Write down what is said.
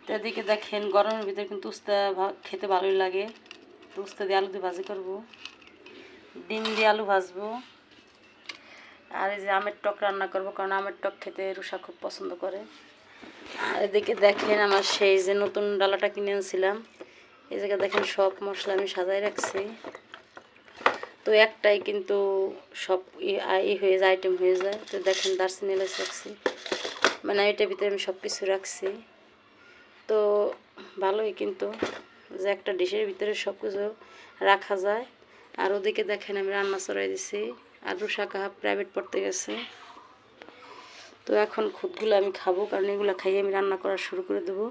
তো এদিকে দেখেন গরমের ভিতরে কিন্তু উস্তা খেতে ভালোই লাগে। তো উস্তা দিয়ে আলু দিয়ে ভাজি করবো, ডিম দিয়ে আলু ভাজবো, আর এই যে আমের টক রান্না করব, কারণ আমের টক খেতে রুষা খুব পছন্দ করে। আর এদিকে দেখেন আমার সেই যে নতুন ডালাটা কিনে আনছিলাম, এই জায়গায় দেখেন সব মশলা আমি সাজাই রাখছি। তো একটাই কিন্তু সব হয়ে যায়, আইটেম হয়ে যায়। তো দেখেন দারচিনি এলাচ রাখছি, মানে এটার ভিতরে আমি সব কিছু রাখছি। তো ভালোই কিন্তু যে একটা ডিশের ভিতরে সব কিছু রাখা যায়। আর ওদিকে দেখেন আমি রান্না চড়াই দিছি, আর রুষা কাহা প্রাইভেট পড়তে গেছে। তো এখন খুদগুলো আমি খাবো, কারণ এগুলো খাইয়ে আমি রান্না করা শুরু করে দেবো।